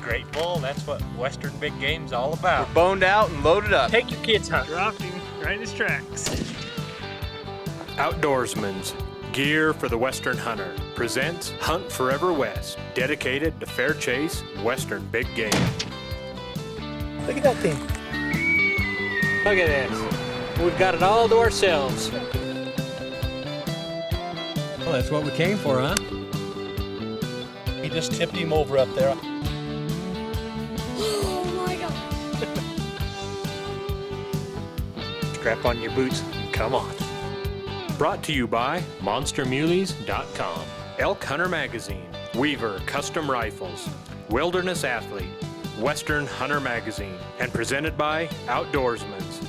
Great bull, that's what Western big game's all about. We're boned out and loaded up. Take your kids hunting. Dropped him right in his tracks. Outdoorsman's Gear for the Western Hunter presents Hunt Forever West, dedicated to fair chase Western big game. Look at that thing. Look at this. We've got it all to ourselves. Well, that's what we came for, huh? He just tipped him over up there. Oh my God. Strap on your boots, come on. Brought to you by MonsterMuleys.com, Elk Hunter Magazine, Weaver Custom Rifles, Wilderness Athlete, Western Hunter Magazine, and presented by Outdoorsman's.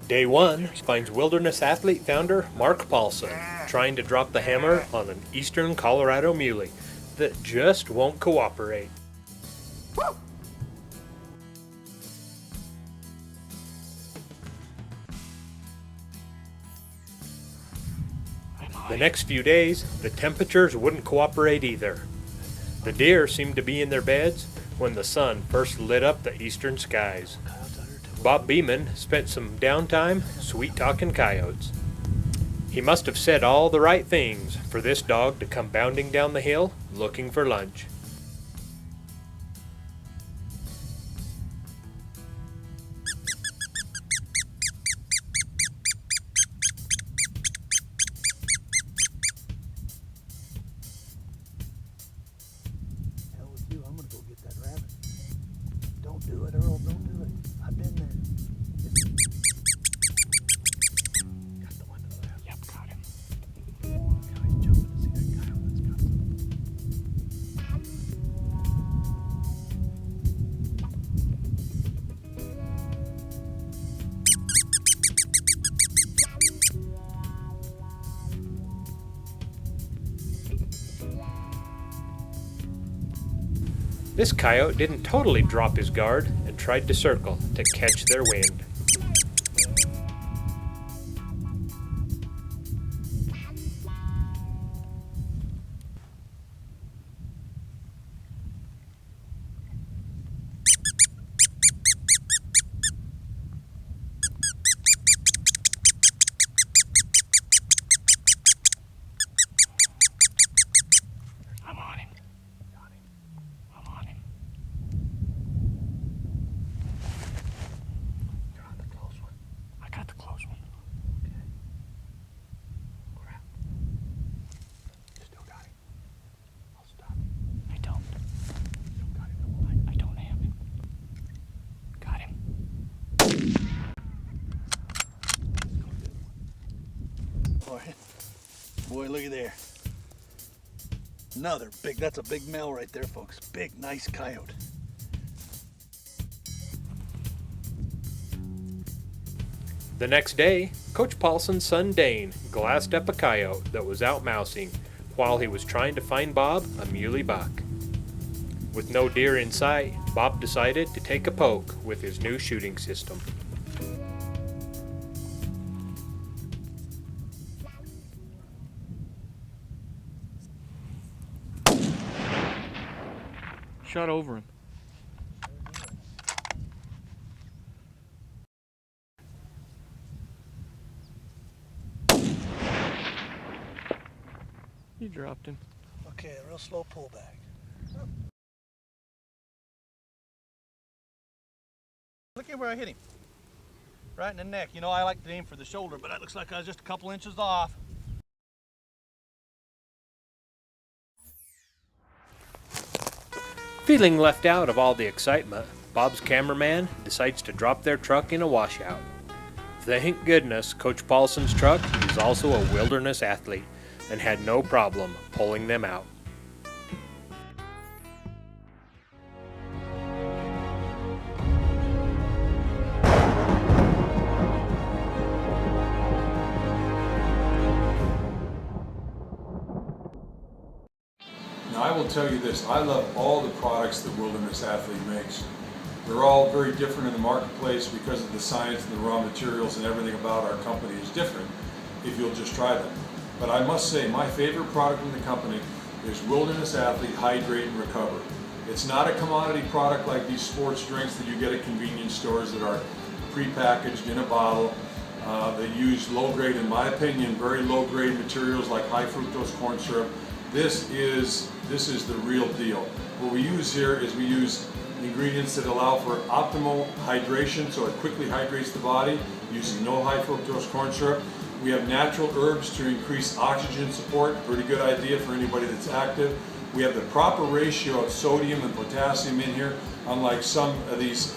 Day 1 finds Wilderness Athlete founder Mark Paulson trying to drop the hammer on an eastern Colorado muley that just won't cooperate. The next few days, the temperatures wouldn't cooperate either. The deer seemed to be in their beds when the sun first lit up the eastern skies. Bob Beeman spent some downtime sweet-talking coyotes. He must have said all the right things for this dog to come bounding down the hill looking for lunch. Hell with you, I'm gonna go get that rabbit. Don't do it, Earl, don't do it. I've been there. Got the one to the left. Yep, got him. Now he's jumping to see that coyote that's got This coyote didn't totally drop his guard and tried to circle to catch their wind. I'm on him. I'm on him. You're on the close one. I got the close one. Okay. Crap. You still got him. I'll stop you. I don't. Still got him. No more. I don't have him. Got him. Boy, look at there. Another big, that's a big male right there, folks. Big, nice coyote. The next day, Coach Paulson's son Dane glassed up a coyote that was out mousing while he was trying to find Bob a muley buck. With no deer in sight, Bob decided to take a poke with his new shooting system. Shot over him. You dropped him. Okay, a real slow pullback. Look at where I hit him. Right in the neck. You know, I like to aim for the shoulder, but that looks like I was just a couple inches off. Feeling left out of all the excitement, Bob's cameraman decides to drop their truck in a washout. Thank goodness Coach Paulson's truck is also a wilderness athlete and had no problem pulling them out. And I will tell you this, I love all the products that Wilderness Athlete makes. They're all very different in the marketplace because of the science and the raw materials, and everything about our company is different if you'll just try them. But I must say, my favorite product in the company is Wilderness Athlete Hydrate and Recover. It's not a commodity product like these sports drinks that you get at convenience stores that are prepackaged in a bottle. They use low grade, in my opinion, very low grade materials like high fructose corn syrup. This is the real deal. What we use here is we use ingredients that allow for optimal hydration, so it quickly hydrates the body using no high fructose corn syrup. We have natural herbs to increase oxygen support, pretty good idea for anybody that's active. We have the proper ratio of sodium and potassium in here, unlike some of these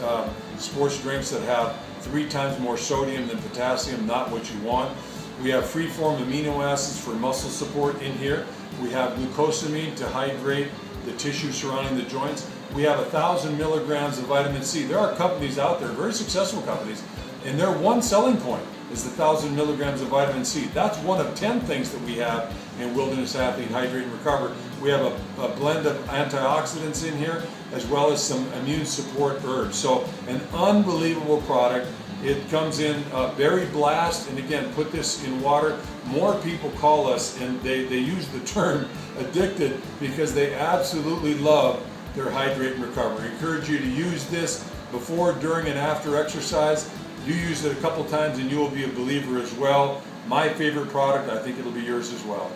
sports drinks that have 3 times more sodium than potassium, not what you want. We have free-form amino acids for muscle support in here. We have glucosamine to hydrate the tissue surrounding the joints. We have 1,000 milligrams of vitamin C. There are companies out there, very successful companies, and their one selling point is the 1,000 milligrams of vitamin C. That's one of 10 things that we have in Wilderness Athlete Hydrate and Recover. We have a blend of antioxidants in here, as well as some immune support herbs. So an unbelievable product. It comes in berry blast, and again, put this in water. More people call us, and they use the term addicted because they absolutely love their Hydrate and Recover. I encourage you to use this before, during, and after exercise. You use it a couple times and you will be a believer as well. My favorite product, I think it'll be yours as well.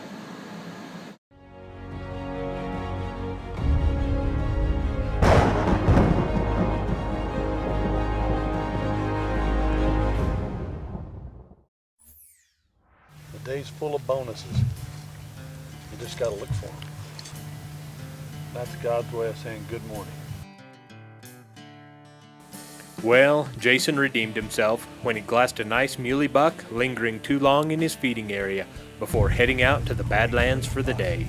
The day's full of bonuses. You just got to look for them. That's God's way of saying good morning. Well, Jason redeemed himself when he glassed a nice muley buck lingering too long in his feeding area before heading out to the Badlands for the day.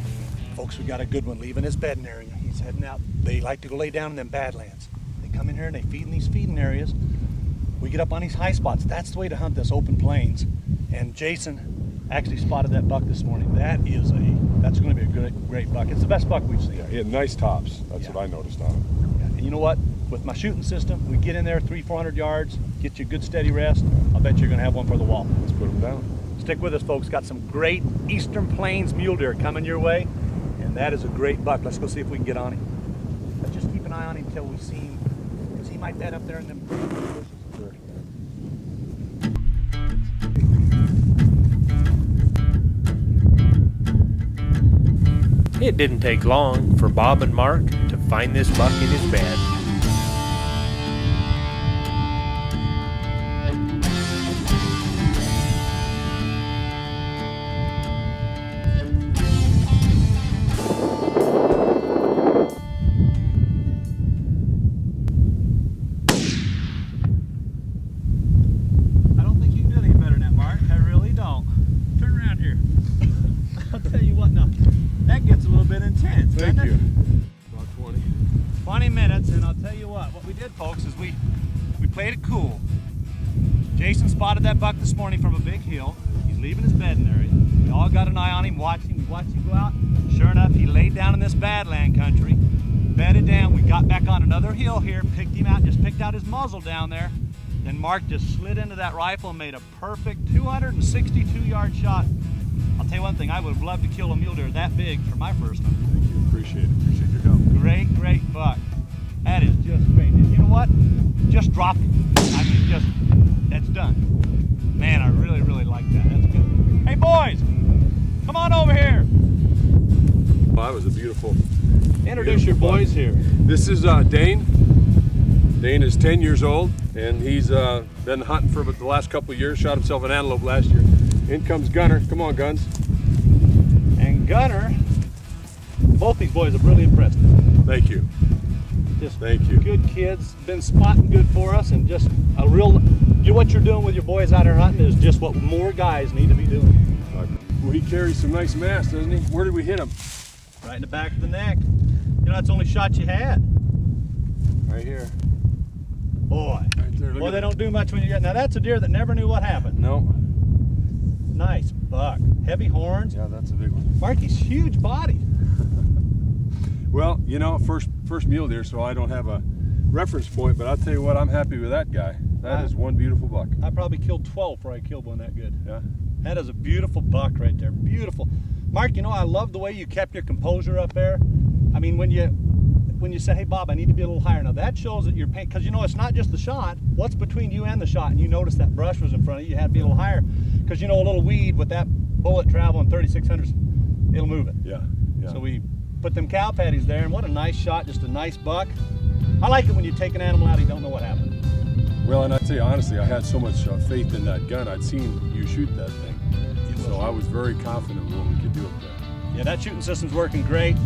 Folks, we got a good one leaving his bedding area. He's heading out. They like to go lay down in them Badlands. They come in here and they feed in these feeding areas. We get up on these high spots. That's the way to hunt this open plains. And Jason actually spotted that buck this morning. That's going to be a great buck. It's the best buck we've seen. Yeah, he had nice tops. That's what I noticed on him. Yeah. And you know what? With my shooting system, we get in there 300-400 yards, get you a good steady rest. I'll bet you're going to have one for the wall. Let's put him down. Stick with us, folks. Got some great Eastern Plains mule deer coming your way, and that is a great buck. Let's go see if we can get on him. Let's just keep an eye on him until we see him, because he might bed up there in them bushes. It didn't take long for Bob and Mark to find this buck in his bed. I don't think you can do any better than that, Mark. I really don't. Turn around here. I'll tell you what now. That gets a little bit intense, doesn't it? About 20. 20 minutes, and I'll tell you what we did, folks, is we played it cool. Jason spotted that buck this morning from a big hill. He's leaving his bedding area. We all got an eye on him, watched him go out. Sure enough, he laid down in this badland country, bedded down. We got back on another hill here, picked him out, just picked out his muzzle down there. Then Mark just slid into that rifle and made a perfect 262-yard shot. I'll tell you one thing, I would have loved to kill a mule deer that big for my first hunt. Thank you. Appreciate it. Appreciate your help. Great buck. That is just great. And you know what? Just dropped it. I mean, that's done. Man, I really like that. That's good. Hey, boys, come on over here. Well, that was a beautiful. Introduce your boys here. This is Dane. Dane is 10 years old, and he's been hunting for the last couple of years. Shot himself an antelope last year. In comes Gunner. Come on, Guns. And Gunner, both these boys have really impressed me. Thank you. Just Thank you. good kids, been spotting good for us, and just a real, what you're doing with your boys out here hunting is just what more guys need to be doing. Well, he carries some nice mass, doesn't he? Where did we hit him? Right in the back of the neck. You know, that's the only shot you had. Right here. Boy. Right there. Boy, they don't do much when you get. Now that's a deer that never knew what happened. No. Nice buck. Heavy horns. Yeah, that's a big one. Marky's huge body. Well, you know, first mule deer, so I don't have a reference point, but I'll tell you what, I'm happy with that guy. That is one beautiful buck. I probably killed 12 before I killed one that good. Yeah. That is a beautiful buck right there. Beautiful. Mark, you know, I love the way you kept your composure up there. I mean, when you say, hey, Bob, I need to be a little higher. Now, that shows that you're paying, because, you know, it's not just the shot. What's between you and the shot? And you notice that brush was in front of you. You had to be a little higher. Because, you know, a little weed with that bullet traveling 3600s, it'll move it. Yeah. So we put them cow patties there, and what a nice shot, just a nice buck. I like it when you take an animal out, you don't know what happened. Well, and I tell you honestly, I had so much faith in that gun. I'd seen you shoot that thing, so I was very confident with what we could do up there. Yeah, that shooting system's working great,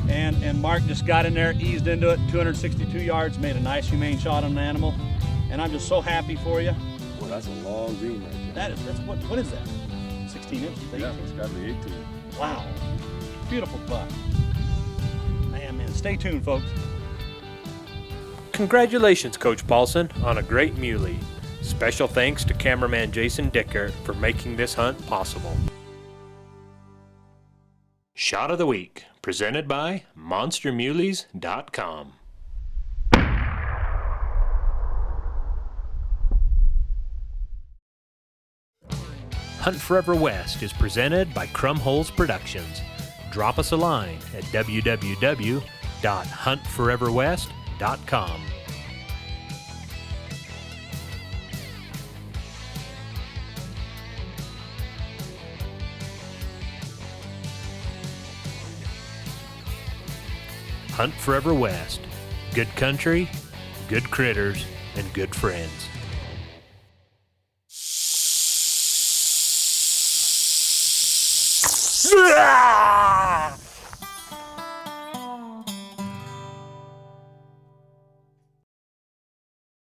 and Mark just got in there, eased into it, 262 yards, made a nice humane shot on an animal, and I'm just so happy for you. Well, that's a long green right there. That's what is that? 16 inches? 18? Yeah, it's got to be 18. Wow, beautiful buck. Man, stay tuned, folks. Congratulations, Coach Paulson, on a great muley. Special thanks to cameraman Jason Dicker for making this hunt possible. Shot of the Week, presented by MonsterMuleys.com. Hunt Forever West is presented by Crumholes Productions. Drop us a line at www.huntforeverwest.com. Hunt Forever West. Good country, good critters, and good friends.